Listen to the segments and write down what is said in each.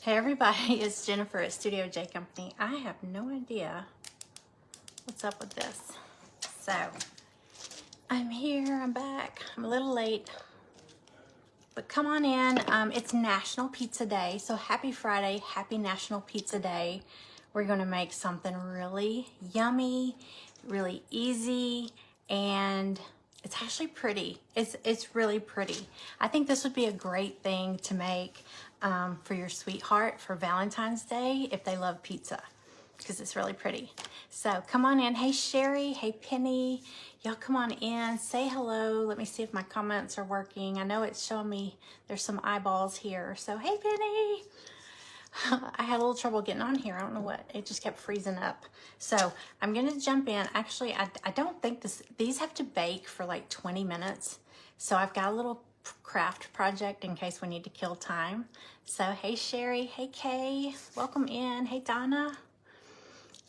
Hey everybody, it's Jennifer at Studio J Company. I have no idea what's up with this. So, I'm here, I'm back. I'm a little late, but come on in. It's National Pizza Day, so happy Friday, happy National Pizza Day. We're gonna make something really yummy, really easy, and it's actually pretty. It's really pretty. I think this would be a great thing to make for your sweetheart for Valentine's Day if they love pizza, because it's really pretty. So come on in. Hey Sherry, hey Penny, y'all come on in, say hello. Let me see if my comments are working. I know it's showing me there's some eyeballs here. So hey Penny. I had a little trouble getting on here. I don't know what, it just kept freezing up. So I'm gonna jump in. Actually, I don't think these have to bake for like 20 minutes. So I've got a little craft project in case we need to kill time. So hey Sherry, hey Kay, welcome in. Hey Donna,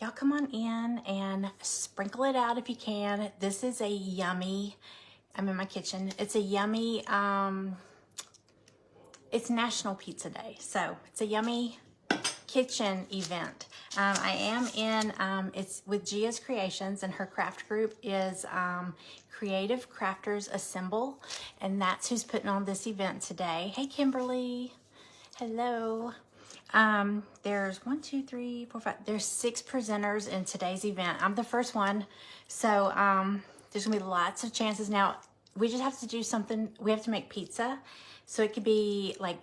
y'all come on in and sprinkle it out if you can. This is a yummy, I'm in my kitchen. It's a yummy, it's National Pizza Day, so it's a yummy kitchen event. I am in, it's with Gia's Creations, and her craft group is Creative Crafters Assemble, and that's who's putting on this event today. Hey Kimberly, hello. There's 1, 2, 3, 4, 5, there's 6 presenters in today's event. I'm the first one, so there's gonna be lots of chances. Now, we just have to do something, we have to make pizza. So it could be like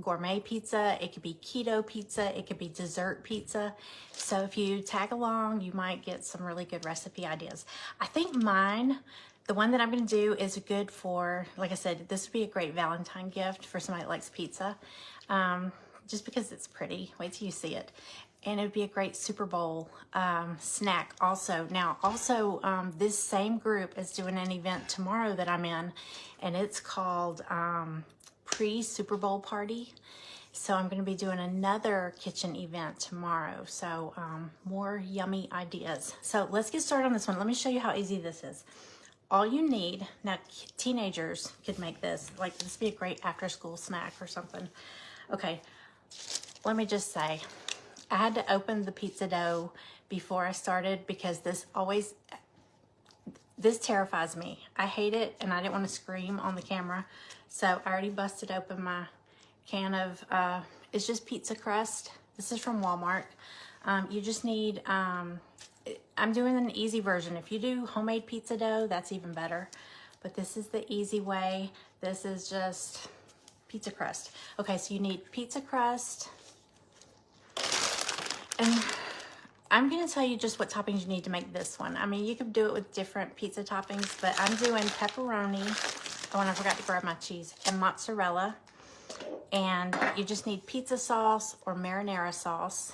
gourmet pizza, it could be keto pizza, it could be dessert pizza. So if you tag along, you might get some really good recipe ideas. I think mine, the one that I'm gonna do is good for, like I said, this would be a great Valentine gift for somebody that likes pizza. Just because it's pretty, wait till you see it. And it would be a great Super Bowl snack also. Now, also, this same group is doing an event tomorrow that I'm in, and it's called Pre-Super Bowl Party. So I'm gonna be doing another kitchen event tomorrow. So more yummy ideas. So let's get started on this one. Let me show you how easy this is. All you need, now teenagers could make this, like this would be a great after school snack or something. Okay, let me just say, I had to open the pizza dough before I started because this terrifies me. I hate it, and I didn't want to scream on the camera. So I already busted open my can of, it's just pizza crust. This is from Walmart. You just need, I'm doing an easy version. If you do homemade pizza dough, that's even better. But this is the easy way. This is just pizza crust. Okay, so you need pizza crust. And I'm gonna tell you just what toppings you need to make this one. I mean, you could do it with different pizza toppings, but I'm doing pepperoni. Oh, and I forgot to grab my cheese, and mozzarella. And you just need pizza sauce or marinara sauce.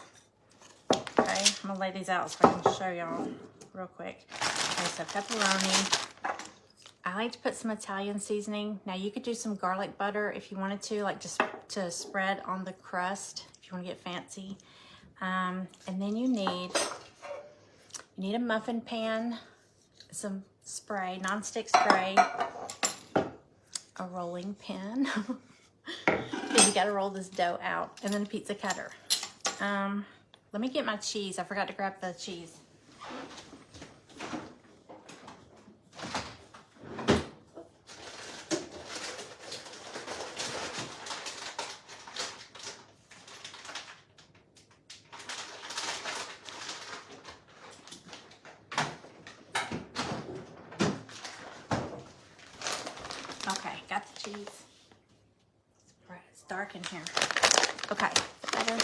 Okay, I'm gonna lay these out so I can show y'all real quick. Okay, so pepperoni. I like to put some Italian seasoning. Now you could do some garlic butter if you wanted to, like just to spread on the crust if you want to get fancy. And then you need a muffin pan, some spray, nonstick spray, a rolling pin, because you got to roll this dough out, and then a pizza cutter. Let me get my cheese. I forgot to grab the cheese. Okay, got the cheese. It's dark in here. Okay, better.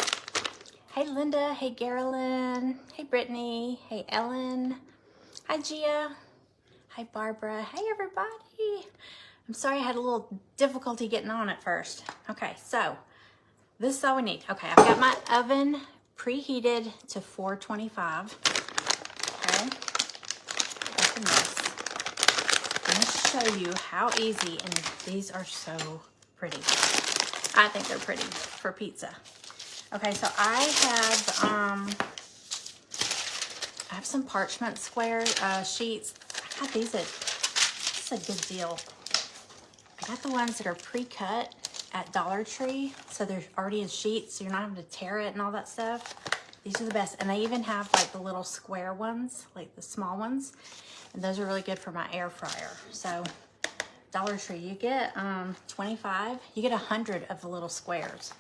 Hey Linda, hey Carolyn, hey Brittany, hey Ellen, hi Gia, hi Barbara, hey everybody. I'm sorry I had a little difficulty getting on at first. Okay, so this is all we need. Okay, I've got my oven preheated to 425. Okay, open this. I'm going to show you how easy, and these are so pretty. I think they're pretty for pizza. Okay, so I have some parchment square sheets. I got these this is a good deal. I got the ones that are pre-cut, at Dollar Tree. So they're already in sheets, so you're not having to tear it and all that stuff. These are the best. And they even have like the little square ones, like the small ones. And those are really good for my air fryer. So Dollar Tree, you get 25, you get 100 of the little squares.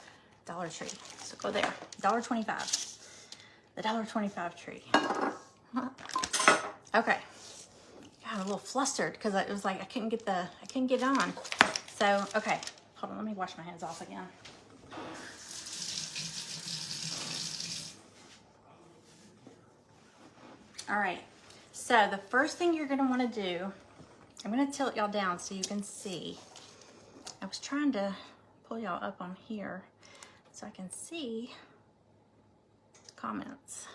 Dollar Tree, so go there, $1.25, the $1.25 tree. Okay, got a little flustered because it was like I couldn't get it on. So, okay, hold on, let me wash my hands off again. All right, so the first thing you're gonna wanna do, I'm gonna tilt y'all down so you can see. I was trying to pull y'all up on here so I can see comments.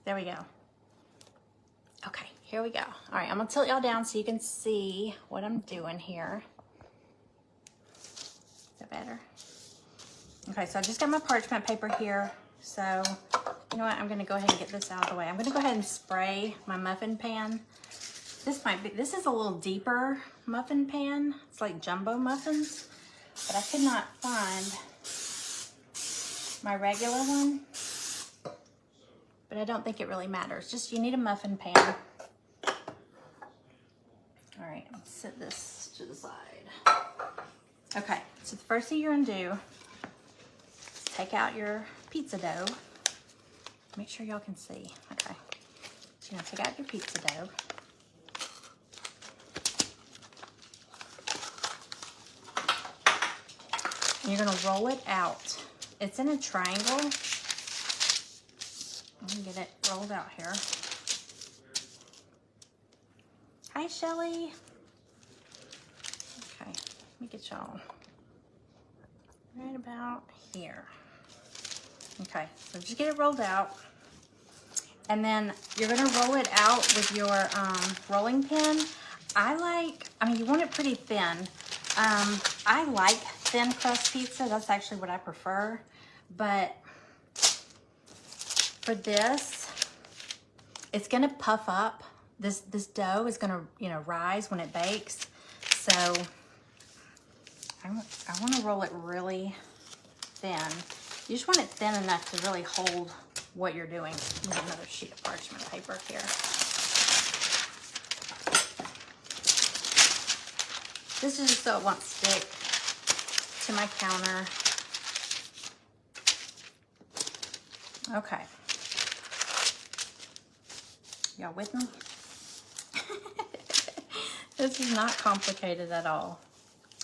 There we go. Okay, here we go. All right, I'm gonna tilt y'all down so you can see what I'm doing here. Is that better? Okay, so I just got my parchment paper here. So, you know what, I'm gonna go ahead and get this out of the way. I'm gonna go ahead and spray my muffin pan. This is a little deeper muffin pan. It's like jumbo muffins, but I could not find my regular one. But I don't think it really matters. Just you need a muffin pan. All right, set this to the side. Okay, so the first thing you're gonna do is take out your pizza dough. Make sure y'all can see. Okay, so you're gonna take out your pizza dough. And you're gonna roll it out. It's in a triangle. Let me get it rolled out here. Hi, Shelly. Okay, let me get y'all right about here. Okay, so just get it rolled out. And then you're gonna roll it out with your rolling pin. I mean, you want it pretty thin. I like thin crust pizza. That's actually what I prefer. But for this, it's gonna puff up. This dough is gonna, you know, rise when it bakes. So I want to roll it really thin. You just want it thin enough to really hold what you're doing. Let me get another sheet of parchment paper here. This is just so it won't stick to my counter. Okay. Y'all with me? This is not complicated at all.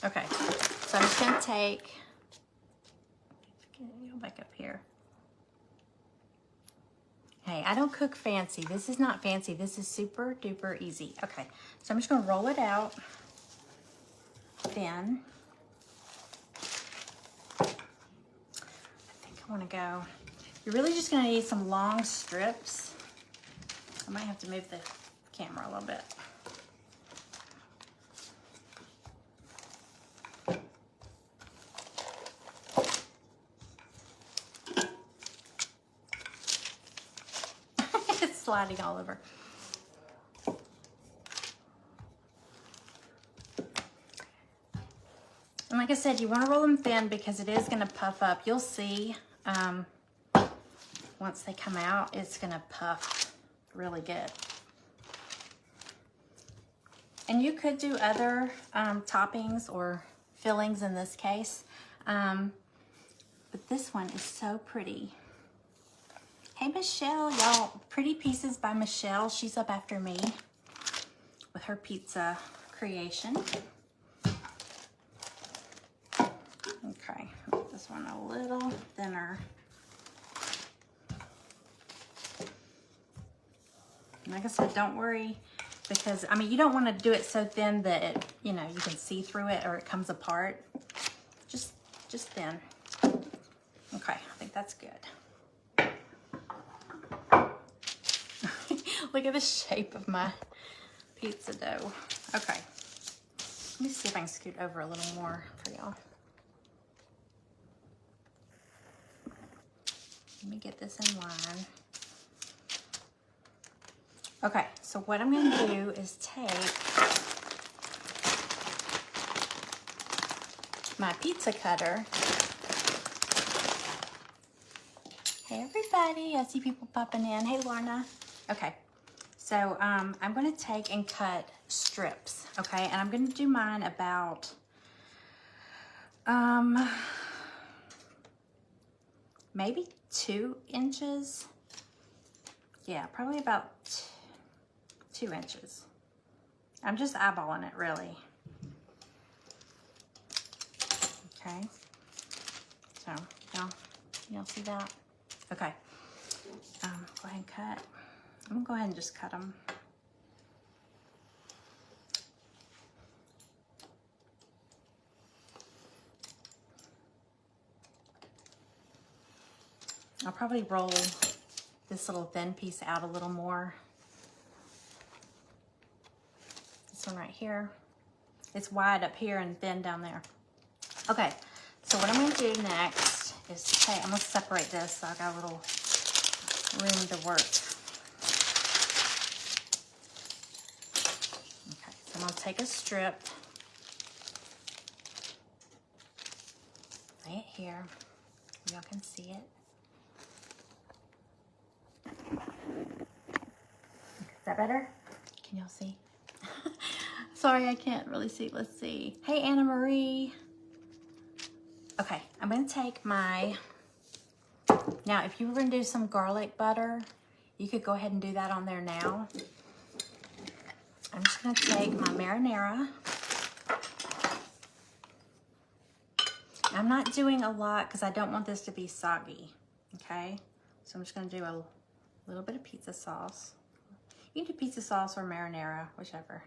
Okay, so I'm just gonna take, go back up here. Hey, I don't cook fancy. This is not fancy. This is super duper easy. Okay, so I'm just gonna roll it out thin. I think I wanna go, you're really just gonna need some long strips. I might have to move the camera a little bit. It's sliding all over. And like I said, you want to roll them thin because it is going to puff up. You'll see once they come out, it's going to puff really good. And you could do other toppings or fillings in this case. But this one is so pretty. Hey, Michelle, y'all. Pretty Pieces by Michele. She's up after me with her pizza creation. Okay, make this one a little thinner. And like I said, don't worry, because I mean, you don't want to do it so thin that it, you know, you can see through it or it comes apart. Just thin. Okay, I think that's good. Look at the shape of my pizza dough. Okay, let me see if I can scoot over a little more for y'all. Let me get this in line. Okay, so what I'm gonna do is take my pizza cutter. Hey everybody, I see people popping in. Hey Lorna. Okay, so I'm gonna take and cut strips, okay? And I'm gonna do mine about, maybe 2 inches. Yeah, probably about 2 inches. I'm just eyeballing it really. Okay, so y'all see that? Okay, go ahead and cut. I'm gonna go ahead and just cut them. I'll probably roll this little thin piece out a little more. This one right here. It's wide up here and thin down there. Okay, so what I'm gonna do next is take, I'm gonna separate this so I got a little room to work. Okay, so I'm gonna take a strip, lay it here, y'all can see it. Is that better? Can y'all see? Sorry, I can't really see. Let's see. Hey, Anna Marie. Okay, I'm gonna take my, now if you were gonna do some garlic butter, you could go ahead and do that on there now. I'm just gonna take my marinara. I'm not doing a lot because I don't want this to be soggy, okay? So I'm just gonna do a little bit of pizza sauce. You can do pizza sauce or marinara, whichever.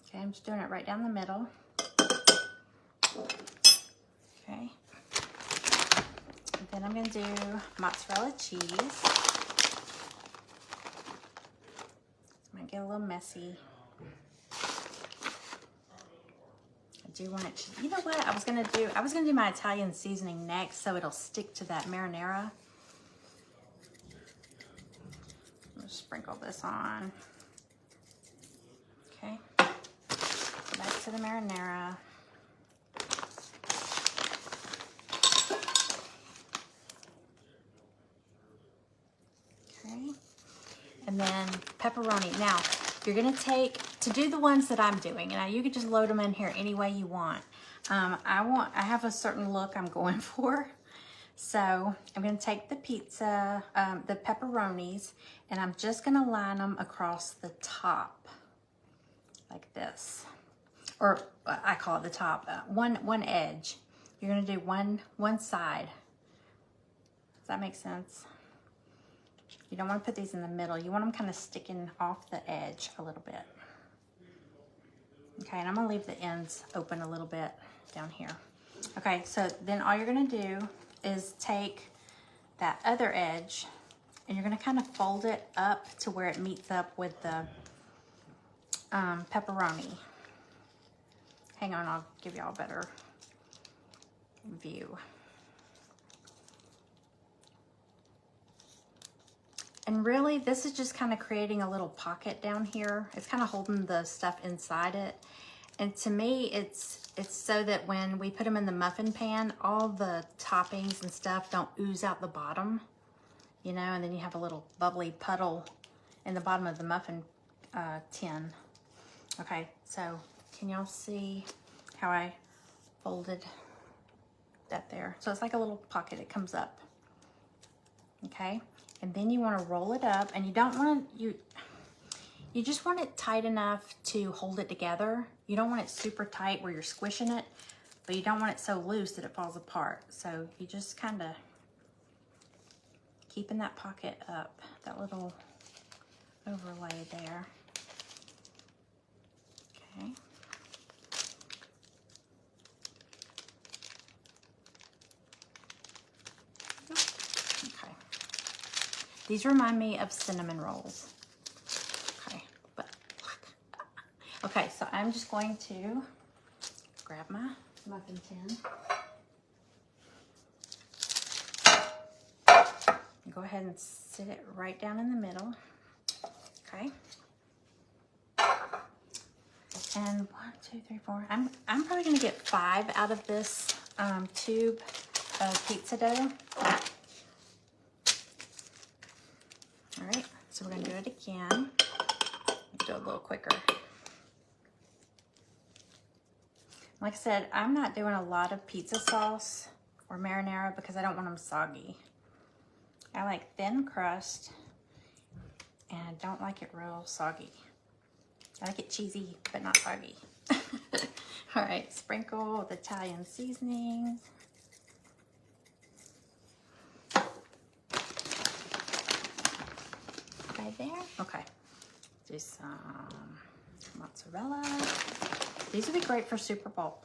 Okay, I'm just doing it right down the middle. Okay. And then I'm gonna do mozzarella cheese. This might get a little messy. I do want it, you know what I was gonna do my Italian seasoning next so it'll stick to that marinara. Just sprinkle this on. Okay. Back to the marinara. Okay. And then pepperoni. Now, you're gonna take, to do the ones that I'm doing, and you could just load them in here any way you want. I have a certain look I'm going for. So I'm gonna take the pizza, the pepperonis, and I'm just gonna line them across the top, like this. Or I call it the top, one edge. You're gonna do one side. Does that make sense? You don't wanna put these in the middle. You want them kind of sticking off the edge a little bit. Okay, and I'm gonna leave the ends open a little bit down here. Okay, so then all you're gonna do is take that other edge and you're gonna kind of fold it up to where it meets up with the pepperoni. Hang on, I'll give y'all a better view. And really, this is just kind of creating a little pocket down here. It's kind of holding the stuff inside it. And to me, it's so that when we put them in the muffin pan, all the toppings and stuff don't ooze out the bottom, you know, and then you have a little bubbly puddle in the bottom of the muffin tin. Okay, so can y'all see how I folded that there? So it's like a little pocket, it comes up, okay? And then you wanna roll it up, and you don't want to, you just want it tight enough to hold it together. You don't want it super tight where you're squishing it, but you don't want it so loose that it falls apart. So you just kind of keeping that pocket up, that little overlay there. Okay. Okay. These remind me of cinnamon rolls. Okay, but okay, so I'm just going to grab my muffin tin. Go ahead and sit it right down in the middle. Okay. And 1, 2, 3, 4. I'm probably gonna get 5 out of this tube of pizza dough. All right, so we're gonna do it again. Do it a little quicker. Like I said, I'm not doing a lot of pizza sauce or marinara because I don't want them soggy. I like thin crust and I don't like it real soggy. I like it cheesy, but not soggy. All right, sprinkle with Italian seasoning. Right there. Okay. Do some mozzarella. These would be great for Super Bowl.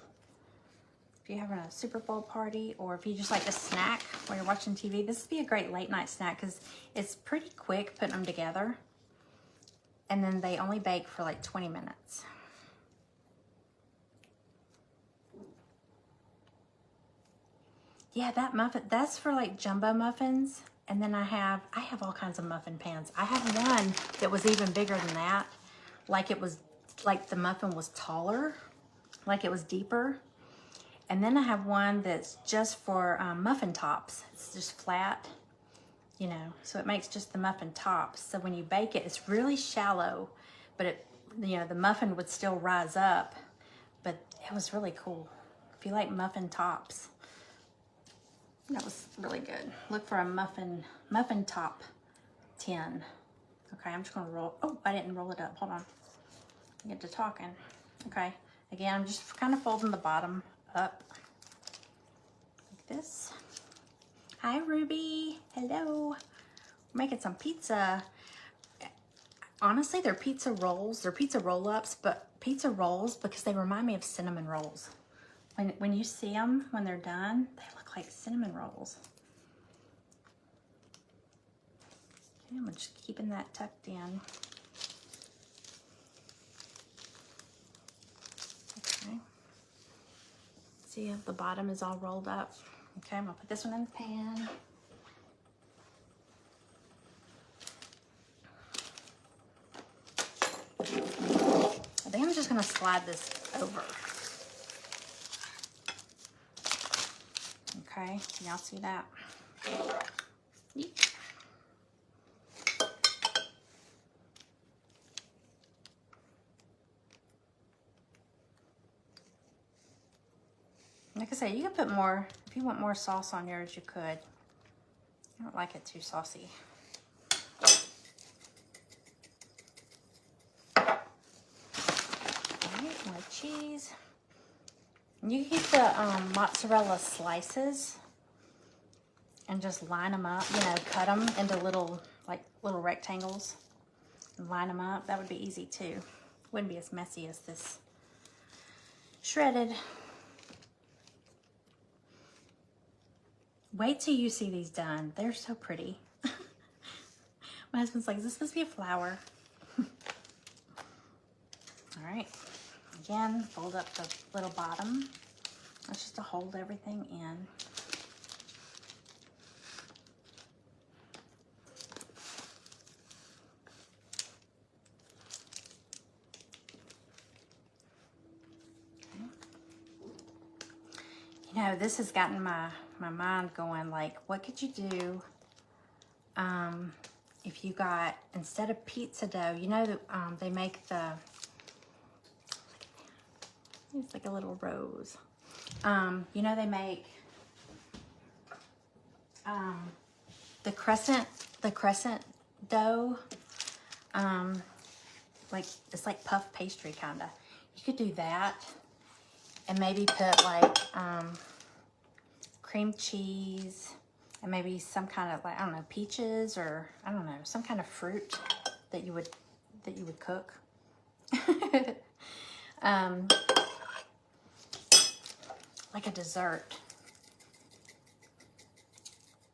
If you're having a Super Bowl party, or if you just like to snack while you're watching TV, this would be a great late night snack because it's pretty quick putting them together. And then they only bake for like 20 minutes. Yeah, that muffin, that's for like jumbo muffins. And then I have all kinds of muffin pans. I have one that was even bigger than that. Like it was, like the muffin was taller, like it was deeper. And then I have one that's just for muffin tops. It's just flat, you know, so it makes just the muffin tops. So when you bake it, it's really shallow, but it, you know, the muffin would still rise up, but it was really cool. If you like muffin tops, that was really good. Look for a muffin top tin. Okay, I'm just gonna roll, oh, I didn't roll it up, hold on. Get to talking. Okay, again, I'm just kind of folding the bottom up like this. Hi, Ruby, hello. We're making some pizza. Honestly, they're pizza rolls, they're pizza roll-ups, but pizza rolls because they remind me of cinnamon rolls. When you see them, when they're done, they look like cinnamon rolls. Okay, I'm just keeping that tucked in. Okay. See how the bottom is all rolled up? Okay, I'm gonna put this one in the pan. I think I'm just gonna slide this over. Okay, can y'all see that? Yeet. Like I said, you can put more, if you want more sauce on yours, you could. I don't like it too saucy. All right, more cheese. You can get the mozzarella slices and just line them up, you know, cut them into little rectangles and line them up. That would be easy too. Wouldn't be as messy as this shredded. Wait till you see these done. They're so pretty. My husband's like, is this supposed to be a flower? All right. Again, fold up the little bottom. That's just to hold everything in. Okay. You know, this has gotten my mind going, like, what could you do if you got, instead of pizza dough, you know that they make the, it's like a little rose. You know, they make the crescent dough, like it's like puff pastry kinda. You could do that and maybe put like cream cheese and maybe some kind of, like, I don't know, peaches, or I don't know, some kind of fruit that you would cook. Like a dessert.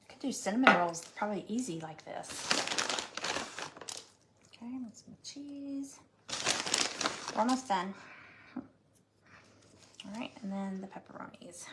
Could do cinnamon rolls probably easy like this. Okay, with some cheese. We're almost done. All right, and then the pepperonis.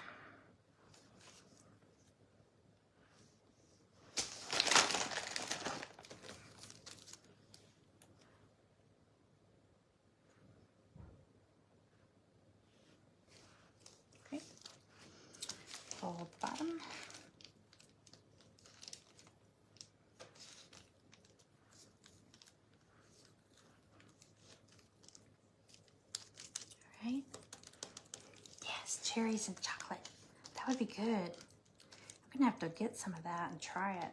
cherries and chocolate. That would be good. I'm gonna have to get some of that and try it.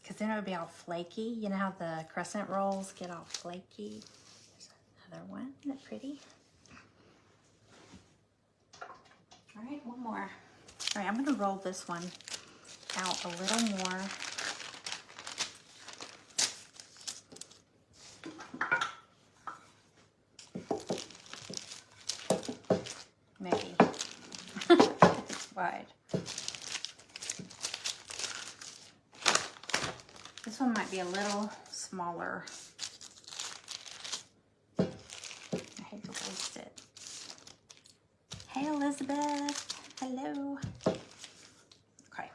Because then it would be all flaky. You know how the crescent rolls get all flaky? There's another one. Isn't that pretty? All right, one more. All right, I'm gonna roll this one out a little more. Maybe. It's wide. This one might be a little smaller. I hate to waste it. Hey, Elizabeth. Hello. Okay.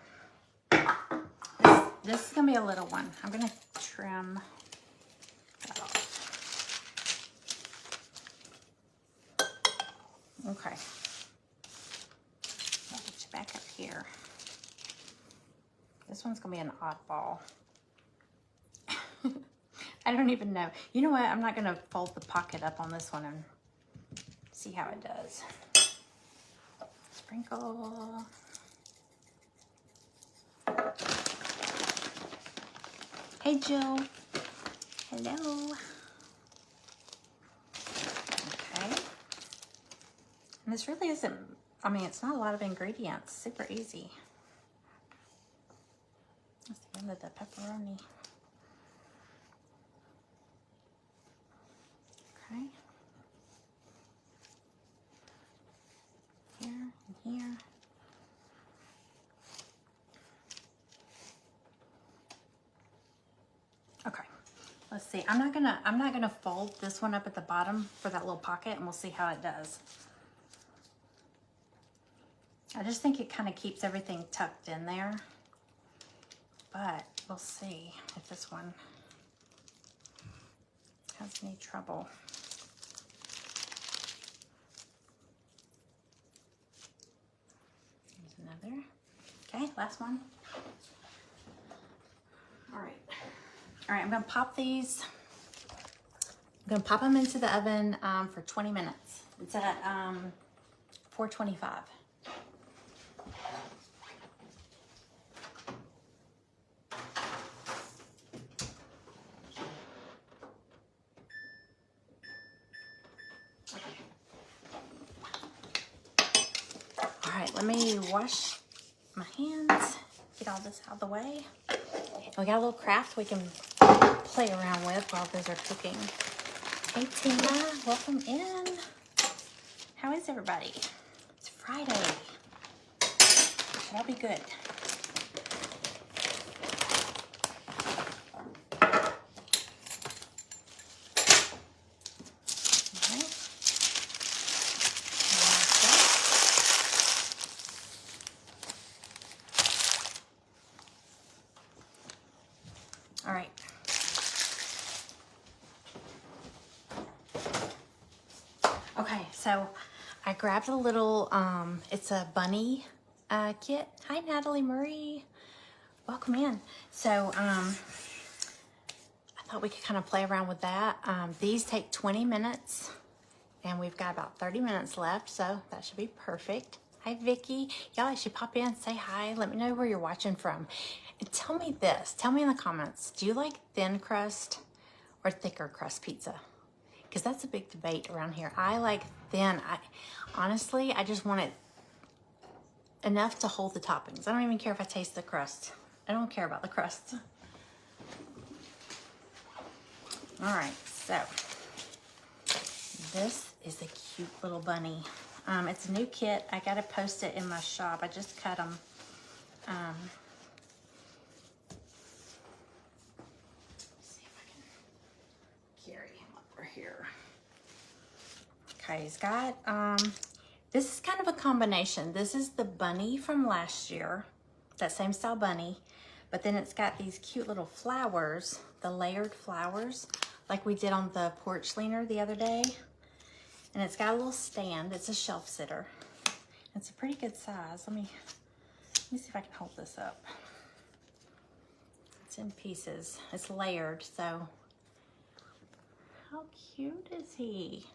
This is going to be a little one. I'm going to trim that off. Okay. I'll get you back up here. This one's going to be an oddball. I don't even know. You know what? I'm not going to fold the pocket up on this one and see how it does. Sprinkle. Hey, Jill. Hello. Okay. And this really isn't, I mean, it's not a lot of ingredients. Super easy. That's the end of the pepperoni. Okay. Here and here. Okay. Let's see. I'm not gonna fold this one up at the bottom for that little pocket, and we'll see how it does. I just think it kind of keeps everything tucked in there, but we'll see if this one has any trouble. Here's another. Okay, last one. All right. All right, I'm gonna pop these. I'm gonna pop them into the oven for 20 minutes. It's at 425. All right, let me wash my hands, get all this out of the way. We got a little craft we can play around with while those are cooking. Hey Tina, welcome in. How is everybody? It's Friday. Should all be good. All right. Okay, so I grabbed a little, it's a bunny kit. Hi, Natalie Marie. Welcome in. So I thought we could kind of play around with that. These take 20 minutes, and we've got about 30 minutes left, so that should be perfect. Hi, Vicki. Y'all, I should pop in, say hi. Let me know where you're watching from. And tell me this. Tell me in the comments. Do you like thin crust or thicker crust pizza? Because that's a big debate around here. I like thin. Honestly, I just want it enough to hold the toppings. I don't even care if I taste the crust. I don't care about the crust. All right, so this is a cute little bunny. It's a new kit. I got to post it in my shop. I just cut them. See if I can carry him over here. Okay, he's got, this is kind of a combination. This is the bunny from last year, that same style bunny, but then it's got these cute little flowers, the layered flowers, like we did on the porch leaner the other day. And it's got a little stand. It's a shelf sitter. It's a pretty good size. Let me see if I can hold this up. It's in pieces. It's layered, so how cute is he?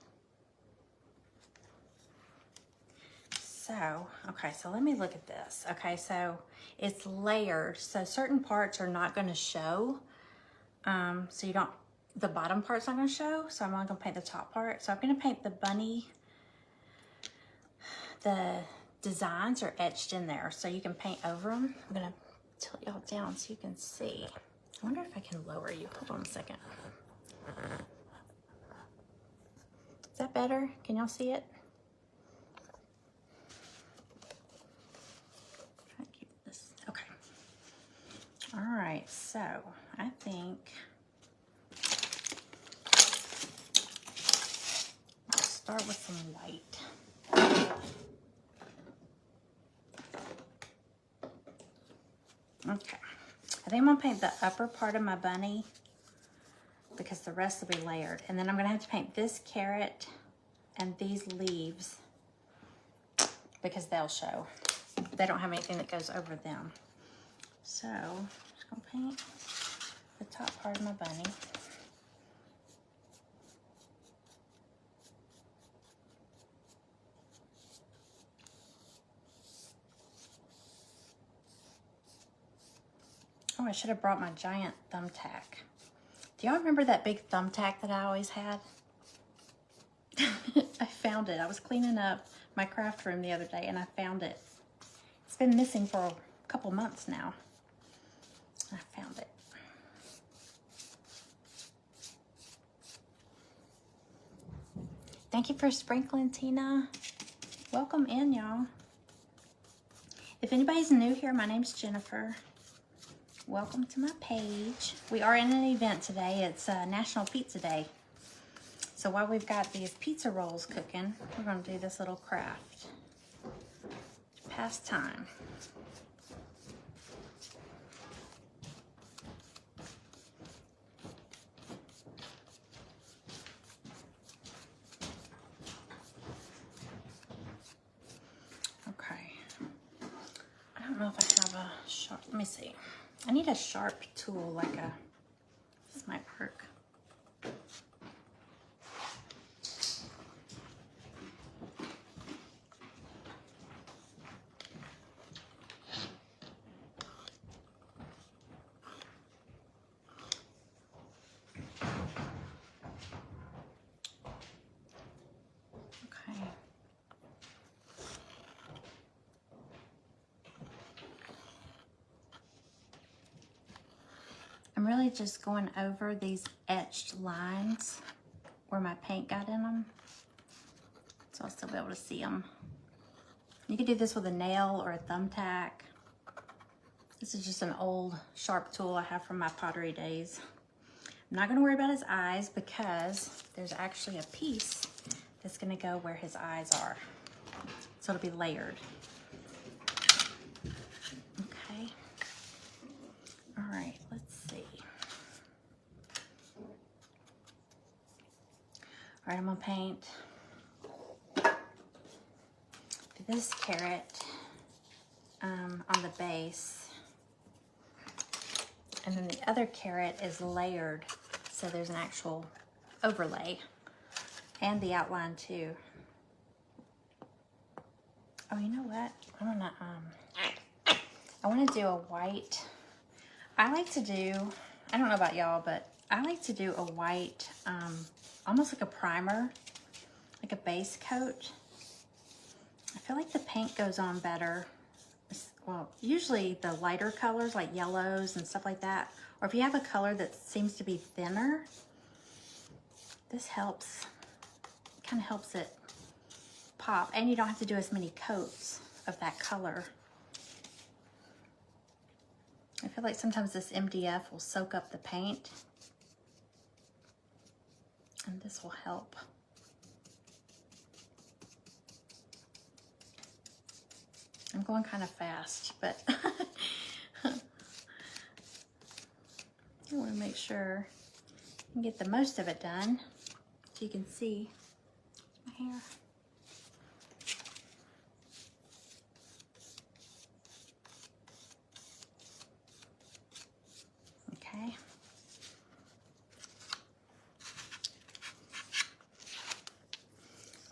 So, okay, so let me look at this. Okay, so it's layered, so certain parts are not going to show. So you don't, the bottom part's not going to show, so I'm only going to paint the top part. So I'm going to paint the bunny. The designs are etched in there, so you can paint over them. I'm going to tilt y'all down so you can see. I wonder if I can lower you. Hold on a second. Is that better? Can y'all see it? Try to keep this. Okay. All right, so I think I'll start with some white. Okay. I think I'm gonna paint the upper part of my bunny because the rest will be layered. And then I'm gonna have to paint this carrot and these leaves because they'll show. They don't have anything that goes over them. So I'm just gonna paint the top part of my bunny. Oh, I should have brought my giant thumbtack. Do y'all remember that big thumbtack that I always had? I found it. I was cleaning up my craft room the other day and I found it. It's been missing for a couple months now. I found it. Thank you for sprinkling, Tina. Welcome in, y'all. If anybody's new here, my name's Jennifer. Welcome to my page. We are in an event today. It's National Pizza Day. So while we've got these pizza rolls cooking, we're going to do this little craft. Pass time. Okay. I don't know if I have a sharp, let me see. I need a sharp tool like a, this might work. Okay. I'm really just going over these etched lines where my paint got in them, so I'll still be able to see them. You could do this with a nail or a thumbtack. This is just an old sharp tool I have from my pottery days. I'm not gonna worry about his eyes because there's actually a piece that's gonna go where his eyes are. So it'll be layered. Okay. All right, let's see. All right, I'm gonna paint this carrot on the base. And then the other carrot is layered, so there's an actual overlay and the outline too. Oh, you know what? I wanna do a white. I like to do, I don't know about y'all, but I like to do a white, almost like a primer, like a base coat. I feel like the paint goes on better. Well, usually the lighter colors like yellows and stuff like that, or if you have a color that seems to be thinner, this helps, kind of helps it pop, and you don't have to do as many coats of that color. I feel like sometimes this MDF will soak up the paint, and this will help. I'm going kind of fast, but I want to make sure I can get the most of it done so you can see my hair. Okay.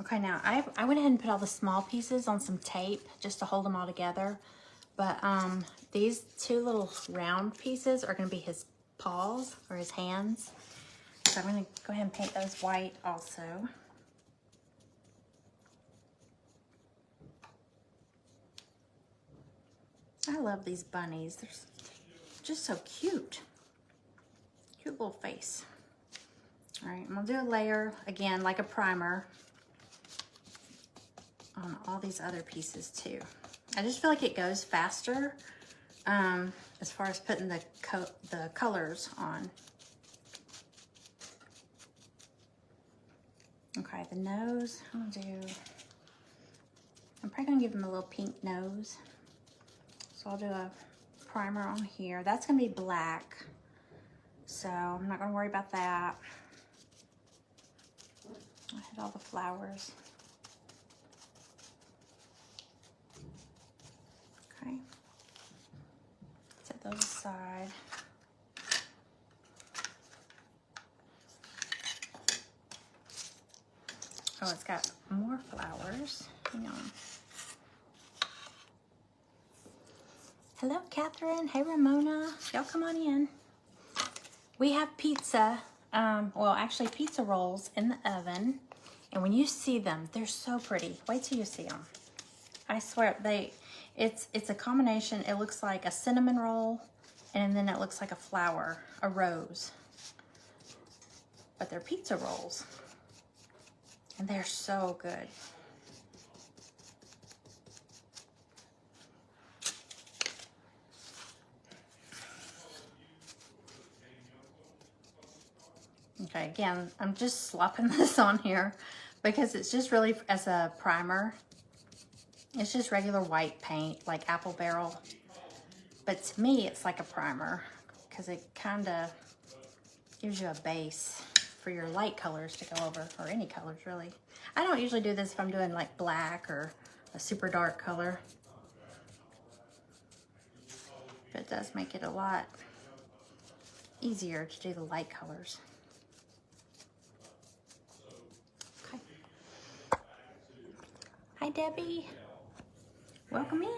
Okay, now I went ahead and put all the small pieces on some tape just to hold them all together. But these two little round pieces are going to be his paws or his hands. So I'm going to go ahead and paint those white also. I love these bunnies. They're just so cute. Cute little face. All right, I'm going to do a layer, again, like a primer on all these other pieces too. I just feel like it goes faster as far as putting the colors on. Okay, the nose, I'm probably gonna give him a little pink nose. So I'll do a primer on here. That's gonna be black, so I'm not gonna worry about that. I hit all the flowers. Okay, set those aside. Oh, it's got more flowers. Hang on. Hello, Catherine. Hey, Ramona. Y'all come on in. We have pizza, well, actually pizza rolls in the oven. And when you see them, they're so pretty. Wait till you see them. I swear, it's a combination. It looks like a cinnamon roll, and then it looks like a flower, a rose. But they're pizza rolls. And they're so good. Okay, again, I'm just slopping this on here because it's just really as a primer. It's just regular white paint, like apple barrel. But to me, it's like a primer because it kind of gives you a base for your light colors to go over, or any colors really. I don't usually do this if I'm doing like black or a super dark color. But it does make it a lot easier to do the light colors. Okay. Hi, Debbie. Welcome in.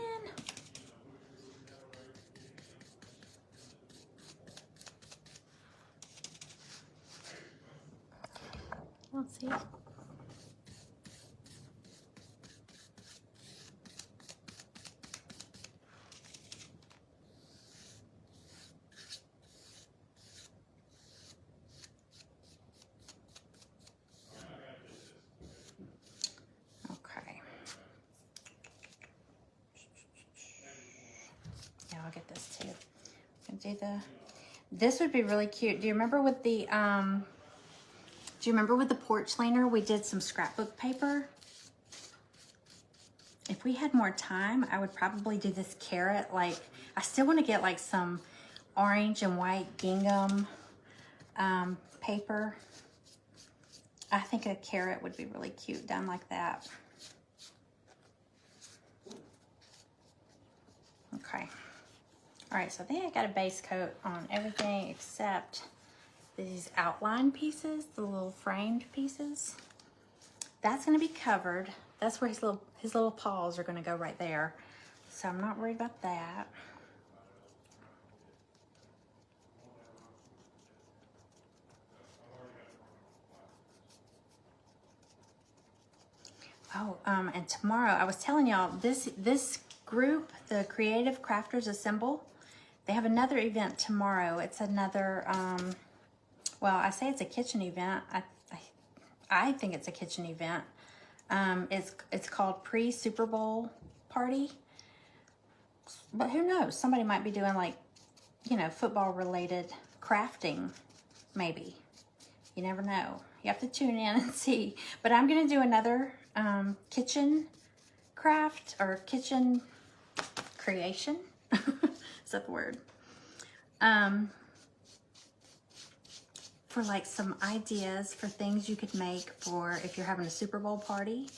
Let's see. Okay. Yeah, I'll get this too. Do this would be really cute. Do you remember with the porch leaner, we did some scrapbook paper? If we had more time, I would probably do this carrot. Like, I still want to get like some orange and white gingham paper. I think a carrot would be really cute done like that. Okay. All right, so I think I got a base coat on everything except these outline pieces, the little framed pieces. That's gonna be covered. That's where his little paws are gonna go right there. So I'm not worried about that. Oh, and tomorrow, I was telling y'all, this group, the Creative Crafters Assemble, they have another event tomorrow. It's another, well, I say it's a kitchen event. I think it's a kitchen event. It's called Pre-Super Bowl Party. But who knows? Somebody might be doing like, you know, football related crafting, maybe. You never know. You have to tune in and see. But I'm going to do another kitchen craft or kitchen creation. Is that the word? For like some ideas for things you could make for if you're having a Super Bowl party,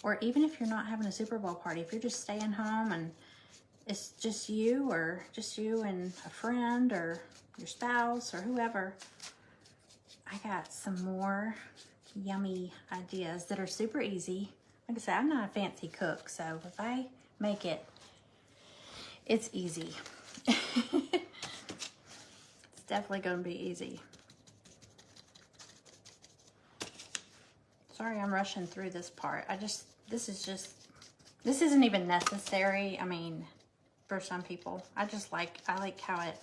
or even if you're not having a Super Bowl party, if you're just staying home and it's just you and a friend or your spouse or whoever. I got some more yummy ideas that are super easy. Like I said, I'm not a fancy cook, so if I make it, it's easy. It's definitely going to be easy. Sorry, I'm rushing through this part. This isn't even necessary. I mean, for some people, I like how it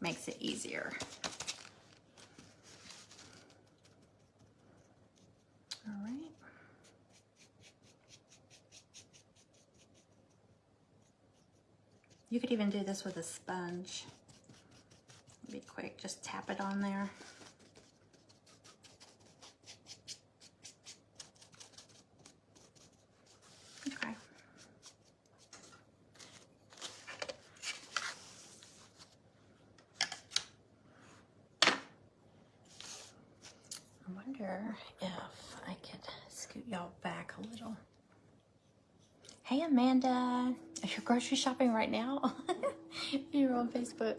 makes it easier. All right. You could even do this with a sponge. Be quick, just tap it on there. Okay. I wonder if I could scoot y'all back a little. Hey Amanda, are you grocery shopping right now? You're on Facebook.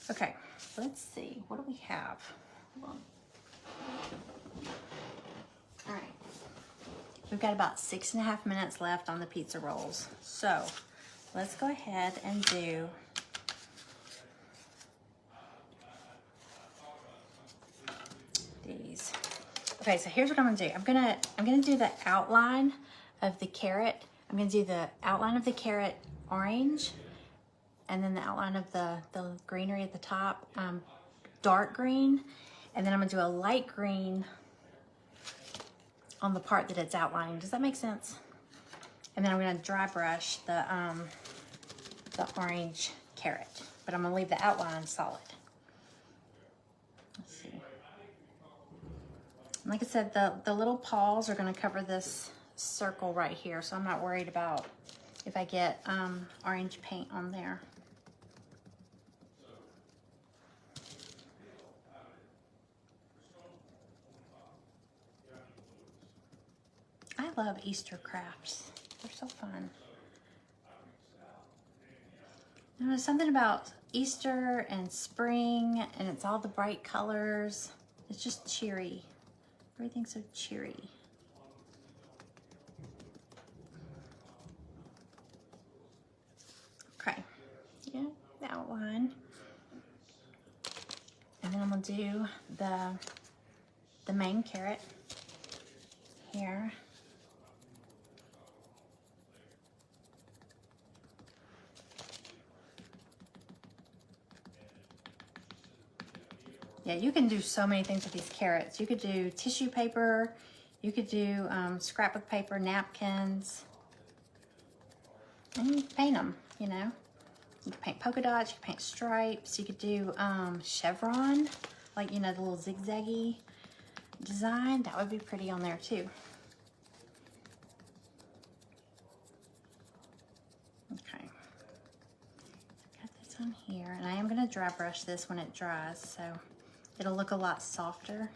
Okay, let's see. What do we have? Hold on. All right. We've got about 6.5 minutes left on the pizza rolls. So let's go ahead and do these. Okay, so here's what I'm gonna do. I'm gonna do the outline of the carrot. I'm gonna do the outline of the carrot orange, and then the outline of the greenery at the top, dark green, and then I'm gonna do a light green on the part that it's outlining. Does that make sense? And then I'm gonna dry brush the orange carrot, but I'm gonna leave the outline solid. Let's see. Like I said, the little paws are gonna cover this circle right here, so I'm not worried about if I get orange paint on there. I love Easter crafts. They're so fun. And there's something about Easter and spring, and it's all the bright colors. It's just cheery. Everything's so cheery. Okay, yeah, the outline. And then I'm gonna do the main carrot here. Yeah, you can do so many things with these carrots. You could do tissue paper, you could do scrapbook paper, napkins, and you can paint them, you know. You can paint polka dots, you can paint stripes, you could do chevron, like, you know, the little zigzaggy design. That would be pretty on there too. Okay. Got this on here, and I am gonna dry brush this when it dries, so it'll look a lot softer.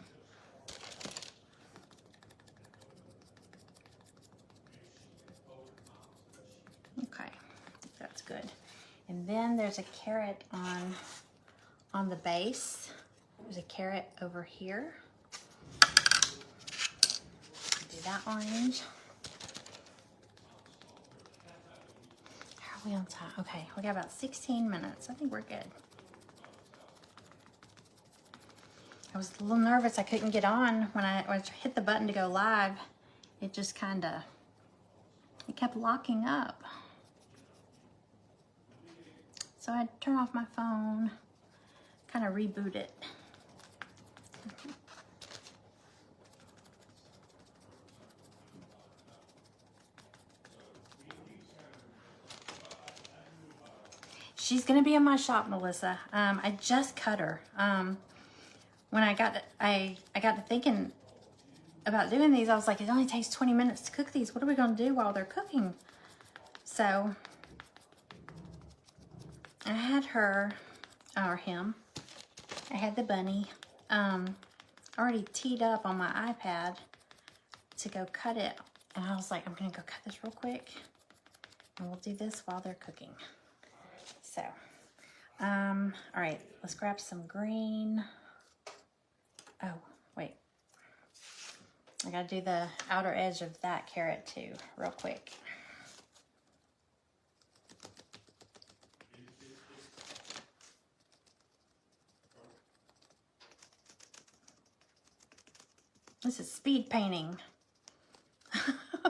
Okay, that's good. And then there's a carrot on the base. There's a carrot over here. Do that orange. How are we on time? Okay, we got about 16 minutes. I think we're good. I was a little nervous I couldn't get on when I hit the button to go live. It just it kept locking up. So I had to turn off my phone, kind of reboot it. She's gonna be in my shop, Melissa. I just cut her. When I got to thinking about doing these, I was like, it only takes 20 minutes to cook these. What are we gonna do while they're cooking? So I had her, or him, I had the bunny already teed up on my iPad to go cut it. And I was like, I'm gonna go cut this real quick, and we'll do this while they're cooking. So, all right, let's grab some green. Oh, wait. I gotta do the outer edge of that carrot too, real quick. This is speed painting.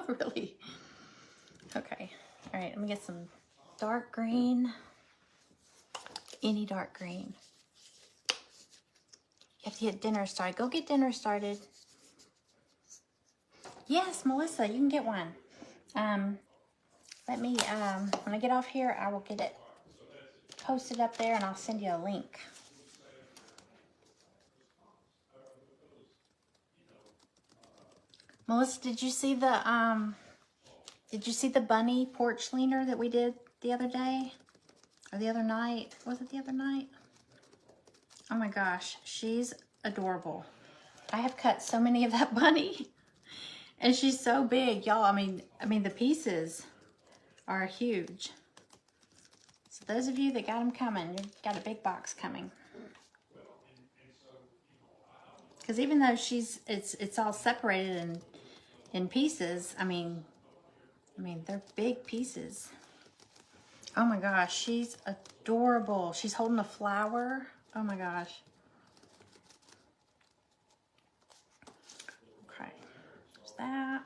Really? Okay. All right, let me get some dark green. Any dark green. You have to get dinner started. Go get dinner started. Yes, Melissa, you can get one. Let me, when I get off here, I will get it posted up there and I'll send you a link. Melissa, did you see the bunny porch leaner that we did the other day? Or the other night? Was it the other night? Oh my gosh, she's adorable. I have cut so many of that bunny. And she's so big, y'all. I mean the pieces are huge. So those of you that got them coming, you've got a big box coming. Because even though it's all separated in pieces, I mean they're big pieces. Oh my gosh, she's adorable. She's holding a flower. Oh my gosh. Okay, there's that.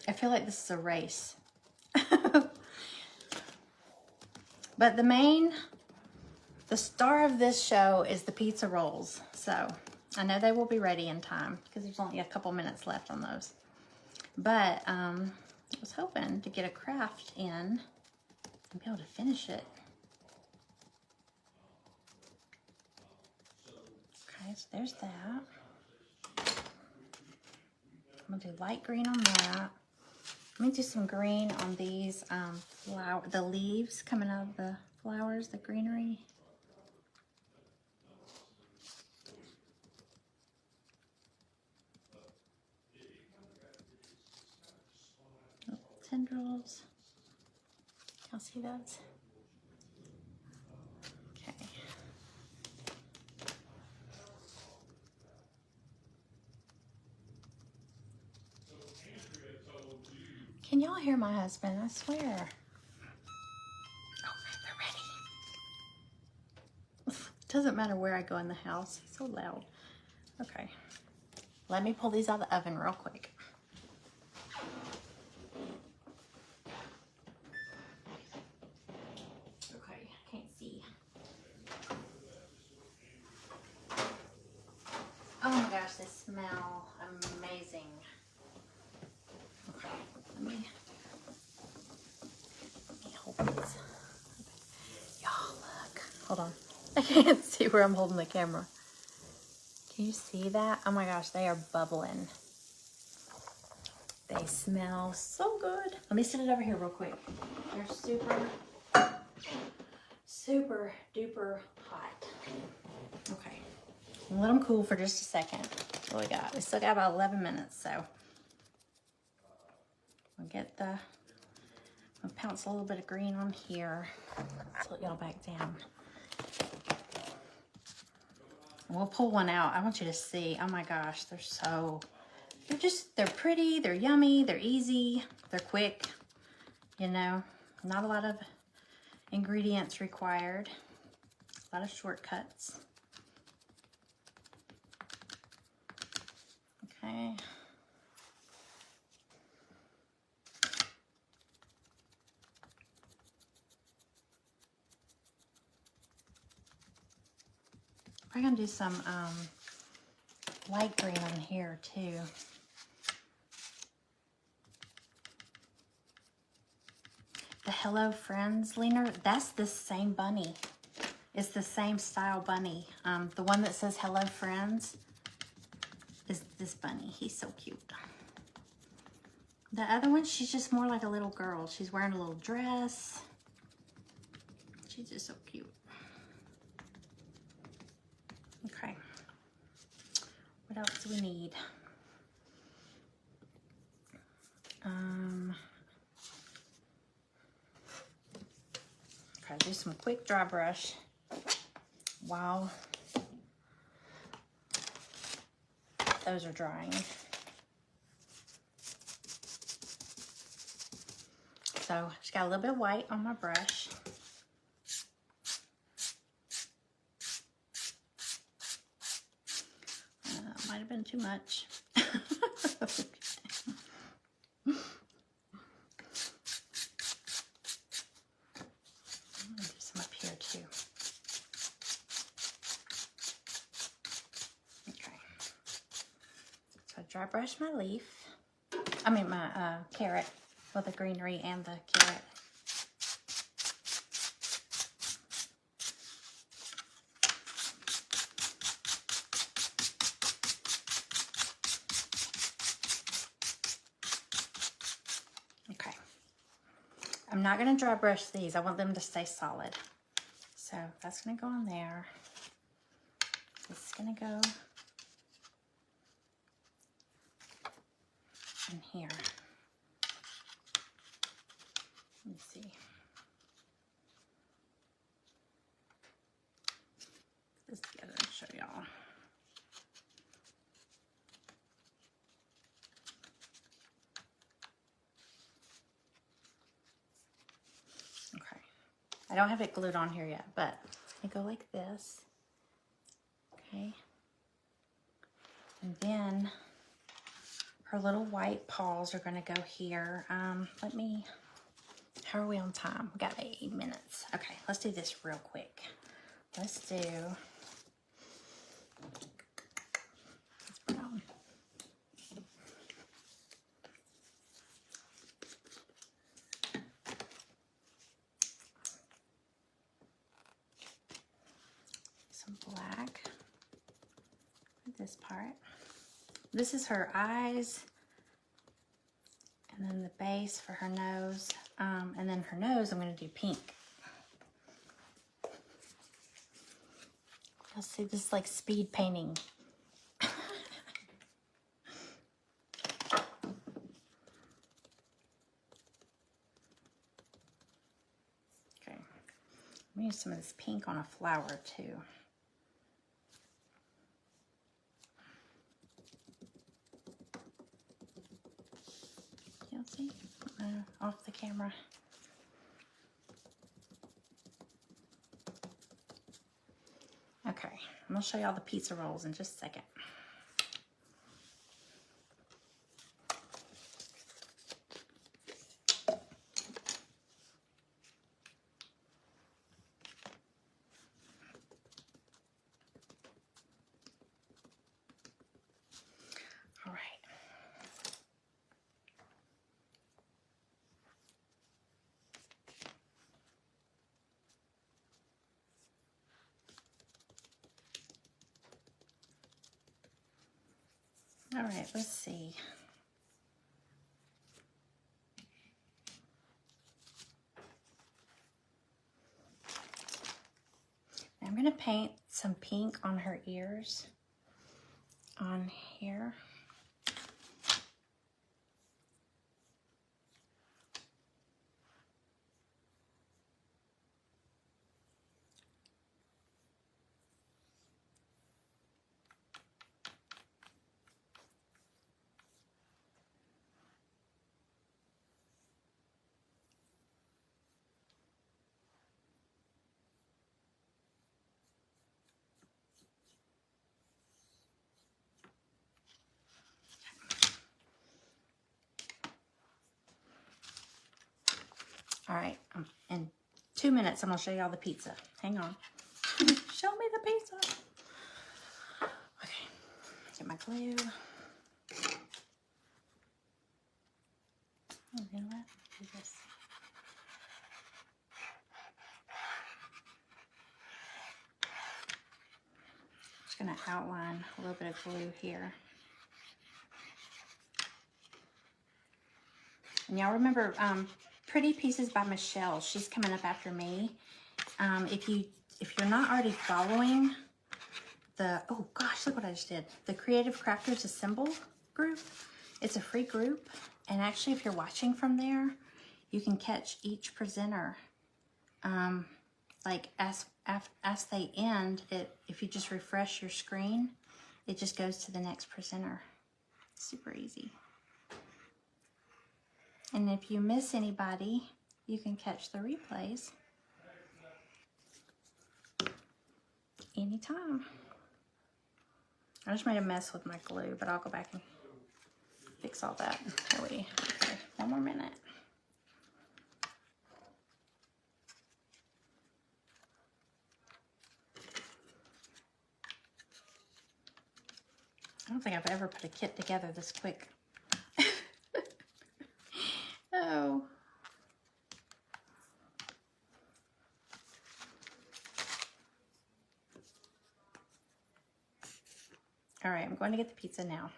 I feel like this is a race. But the star of this show is the pizza rolls. So I know they will be ready in time because there's only a couple minutes left on those. But I was hoping to get a craft in and be able to finish it. Okay, so there's that. I'm gonna do light green on that. Let me do some green on these the leaves coming out of the flowers, the greenery. Oh, tendrils. Y'all see those? Okay. Can y'all hear my husband? I swear. Oh, they're ready. Doesn't matter where I go in the house. It's so loud. Okay. Let me pull these out of the oven real quick. Okay, I can't see. Oh my gosh, they smell amazing. Okay, let me hold these. Y'all, look. Hold on. I can't see where I'm holding the camera. Can you see that? Oh my gosh, they are bubbling. They smell so good. Let me set it over here real quick. They're super duper hot. Okay. Let them cool for just a second. That's what we got. We still got about 11 minutes, so we'll get I'll pounce a little bit of green on here. Tilt y'all back down. And we'll pull one out. I want you to see. Oh my gosh, they're pretty, they're yummy, they're easy, they're quick, you know, not a lot of ingredients required, a lot of shortcuts. Okay. We're gonna do some light green on here too. The Hello Friends leaner, that's the same bunny. It's the same style bunny. The one that says Hello Friends is this bunny. He's so cute. The other one, she's just more like a little girl. She's wearing a little dress. She's just so cute. Okay. What else do we need? try to do some quick dry brush while those are drying. So just got a little bit of white on my brush. Might have been too much. Dry brush my leaf, my carrot, well, the greenery and the carrot. Okay, I'm not going to dry brush these. I want them to stay solid. So that's going to go on there. This is going to go in here. Let me see. Put this together and show y'all. Okay. I don't have it glued on here yet, but it's gonna go like this. Okay. And then her little white paws are gonna go here. How are we on time? We got 8 minutes. Okay, let's do this real quick. Let's put on. Some black for this part. This is her eyes. And then the base for her nose. And then her nose, I'm going to do pink. Let's see, this is like speed painting. Okay. I'm going to use some of this pink on a flower too. You'll see off the camera. Okay, I'm gonna show y'all the pizza rolls in just a second. All right. All right, let's see. I'm going to paint some pink on her ears on here. All right, in 2 minutes, I'm gonna show y'all the pizza. Hang on. Show me the pizza. Okay, get my glue. Oh, you know what? Do this. Just gonna outline a little bit of glue here. And y'all remember Pretty Pieces by Michele. She's coming up after me. If you're not already following the, oh gosh, look what I just did. The Creative Crafters Assemble group. It's a free group. And actually, if you're watching from there, you can catch each presenter like as they end, if you just refresh your screen, it just goes to the next presenter. Super easy. And if you miss anybody, you can catch the replays anytime. I just made a mess with my glue, but I'll go back and fix all that. Okay, one more minute. I don't think I've ever put a kit together this quick. Oh. All right, I'm going to get the pizza now.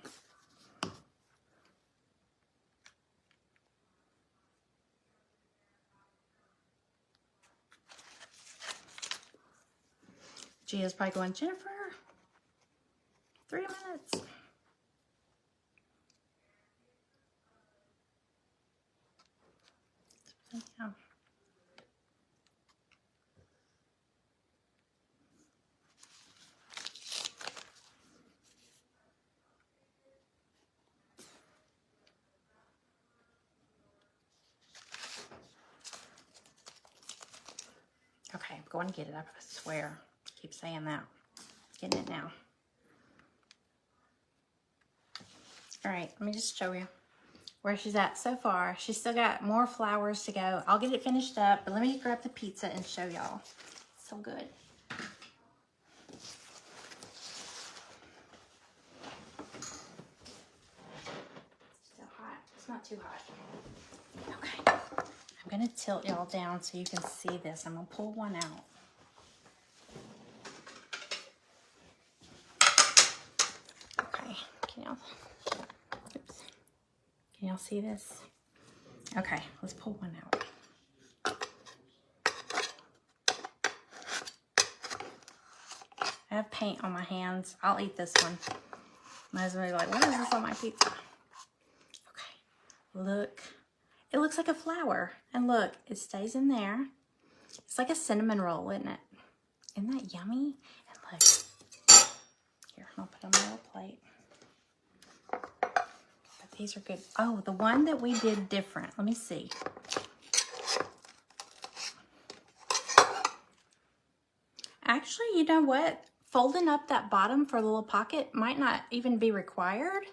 Gia's probably going, Jennifer, 3 minutes. Yeah. Okay, I'm going to get it up, I swear. I keep saying that. Getting it now. All right, let me just show you where she's at so far. She's still got more flowers to go. I'll get it finished up, but let me grab the pizza and show y'all. So good. It's still hot. It's not too hot. Okay. I'm gonna tilt y'all down so you can see this. I'm gonna pull one out. Okay, can y'all see this? Okay, let's pull one out. I have paint on my hands. I'll eat this one. My husband will be like, what is this on my pizza? Okay, look. It looks like a flower. And look, it stays in there. It's like a cinnamon roll, isn't it? Isn't that yummy? And look. Here, I'll put on my little plate. But these are good. Oh, the one that we did different. Let me see. Actually, you know what? Folding up that bottom for a little pocket might not even be required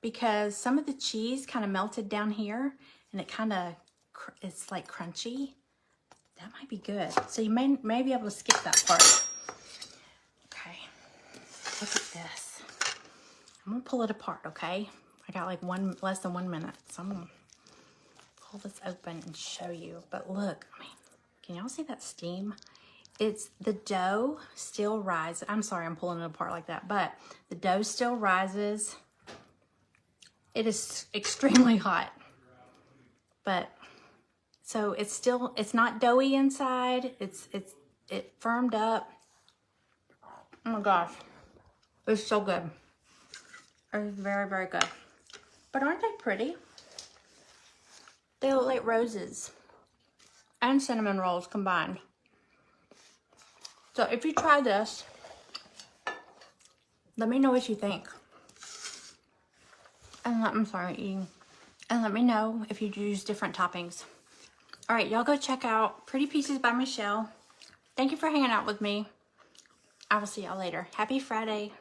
because some of the cheese kind of melted down here and it kind of, it's like crunchy. That might be good. So you may be able to skip that part. Okay, look at this. I'm gonna pull it apart, okay? I got like less than 1 minute. So I'm gonna pull this open and show you. But look, I mean, can y'all see that steam? It's the dough still rises. I'm sorry I'm pulling it apart like that, but the dough still rises. It is extremely hot. But so it's not doughy inside. It firmed up. Oh my gosh. It's so good. It's very, very good. But aren't they pretty? They look like roses and cinnamon rolls combined. So if you try this, let me know what you think. And I'm sorry, eating. And let me know if you use different toppings. All right, y'all go check out Pretty Pieces by Michele. Thank you for hanging out with me. I will see y'all later. Happy Friday.